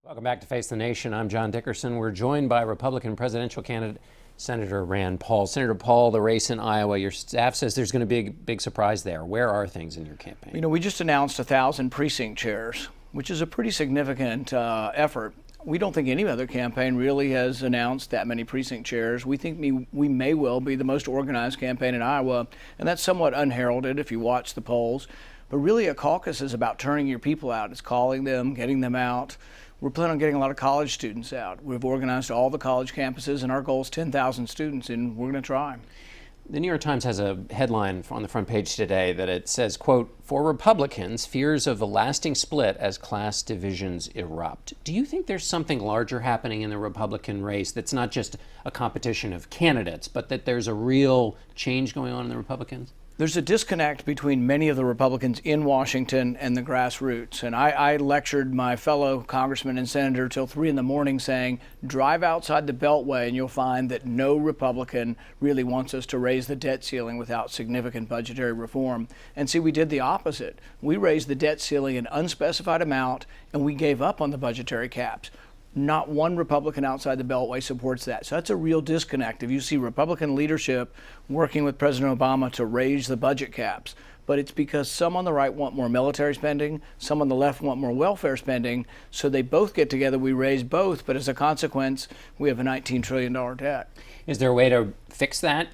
Welcome back to Face the Nation. I'm John Dickerson. We're joined by Republican presidential candidate Senator Rand Paul. Senator Paul, the race in Iowa, your staff says there's going to be a big surprise there. Where are things in your campaign? You know, we just announced 1,000 precinct chairs, which is a pretty significant effort. We don't think any other campaign really has announced that many precinct chairs. We think we may well be the most organized campaign in Iowa, and that's somewhat unheralded if you watch the polls. But really, a caucus is about turning your people out. It's calling them, getting them out. We're planning on getting a lot of college students out. We've organized all the college campuses, and our goal is 10,000 students, and we're going to try. The New York Times has a headline on the front page today that it says, quote, "For Republicans, fears of a lasting split as class divisions erupt." Do you think there's something larger happening in the Republican race that's not just a competition of candidates, but that there's a real change going on in the Republicans? There's a disconnect between many of the Republicans in Washington and the grassroots. And I lectured my fellow congressman and senator till 3 a.m. saying, drive outside the Beltway and you'll find that no Republican really wants us to raise the debt ceiling without significant budgetary reform. And see, we did the opposite. We raised the debt ceiling an unspecified amount and we gave up on the budgetary caps. Not one Republican outside the Beltway supports that. So that's a real disconnect. If you see Republican leadership working with President Obama to raise the budget caps, but it's because some on the right want more military spending, some on the left want more welfare spending, so they both get together, we raise both, but as a consequence, we have a $19 trillion debt. Is there a way to fix that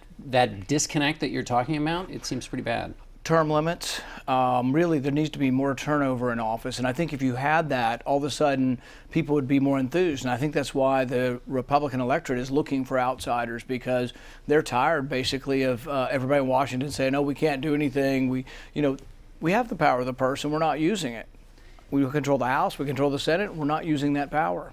disconnect that you're talking about? It seems pretty bad. Term limits. Really, there needs to be more turnover in office. And I think if you had that, all of a sudden, people would be more enthused. And I think that's why the Republican electorate is looking for outsiders, because they're tired, basically, of everybody in Washington saying, no, we can't do anything. We have the power of the purse, and we're not using it. We control the House, we control the Senate, we're not using that power.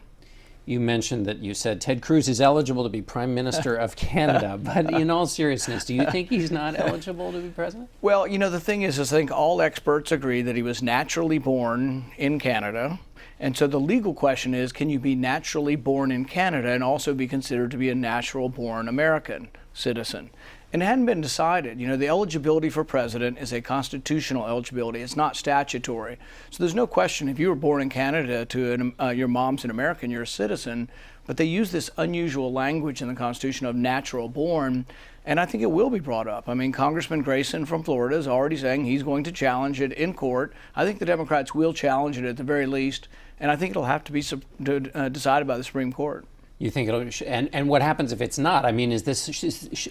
You mentioned that you said Ted Cruz is eligible to be Prime Minister of Canada, but in all seriousness, do you think he's not eligible to be president? Well, you know, the thing is, I think all experts agree that he was naturally born in Canada. And so the legal question is, can you be naturally born in Canada and also be considered to be a natural-born American citizen? And it hadn't been decided. You know, the eligibility for president is a constitutional eligibility. It's not statutory. So there's no question if you were born in Canada to your mom's an American, you're a citizen. But they use this unusual language in the Constitution of natural born, and I think it will be brought up. I mean, Congressman Grayson from Florida is already saying he's going to challenge it in court. I think the Democrats will challenge it at the very least, and I think it'll have to be decided by the Supreme Court. You think it'll, and what happens if it's not? I mean,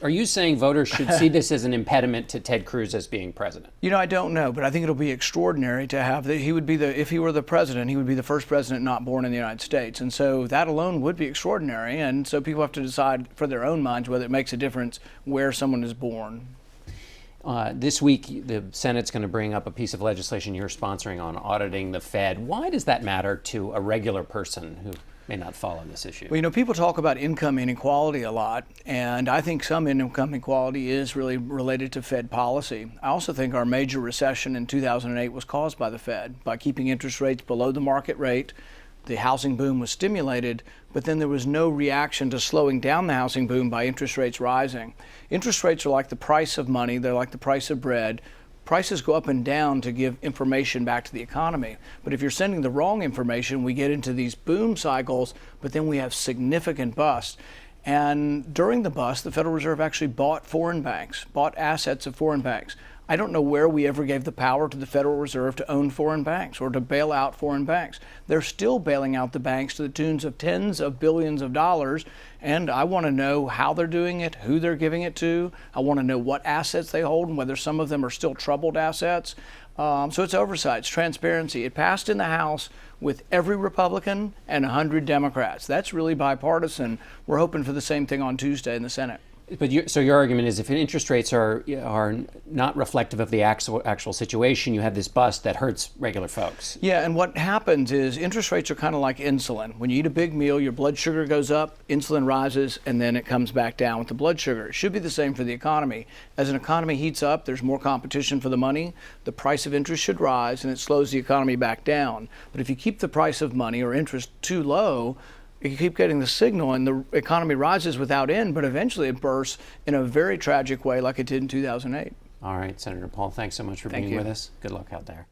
are you saying voters should see this as an impediment to Ted Cruz as being president? You know, I don't know, but I think it'll be extraordinary to have if he were the president, he would be the first president not born in the United States. And so that alone would be extraordinary. And so people have to decide for their own minds whether it makes a difference where someone is born. This week, the Senate's going to bring up a piece of legislation you're sponsoring on auditing the Fed. Why does that matter to a regular person who may not follow this issue? Well, you know, people talk about income inequality a lot, and I think some income inequality is really related to Fed policy. I also think our major recession in 2008 was caused by the Fed, by keeping interest rates below the market rate. The housing boom was stimulated, but then there was no reaction to slowing down the housing boom by interest rates rising. Interest rates are like the price of money, they're like the price of bread. Prices go up and down to give information back to the economy. But if you're sending the wrong information, we get into these boom cycles, but then we have significant busts. And during the bust, the Federal Reserve actually bought foreign banks, bought assets of foreign banks. I don't know where we ever gave the power to the Federal Reserve to own foreign banks or to bail out foreign banks. They're still bailing out the banks to the tunes of tens of billions of dollars. And I want to know how they're doing it, who they're giving it to. I want to know what assets they hold and whether some of them are still troubled assets. So it's oversight, it's transparency. It passed in the House with every Republican and 100 Democrats. That's really bipartisan. We're hoping for the same thing on Tuesday in the Senate. But so your argument is if interest rates are not reflective of the actual situation, you have this bust that hurts regular folks. Yeah, and what happens is interest rates are kind of like insulin. When you eat a big meal, your blood sugar goes up, insulin rises, and then it comes back down with the blood sugar. It should be the same for the economy. As an economy heats up, there's more competition for the money. The price of interest should rise, and it slows the economy back down. But if you keep the price of money or interest too low, you keep getting the signal and the economy rises without end, but eventually it bursts in a very tragic way like it did in 2008. All right, Senator Paul, thanks so much for being with us. Good luck out there.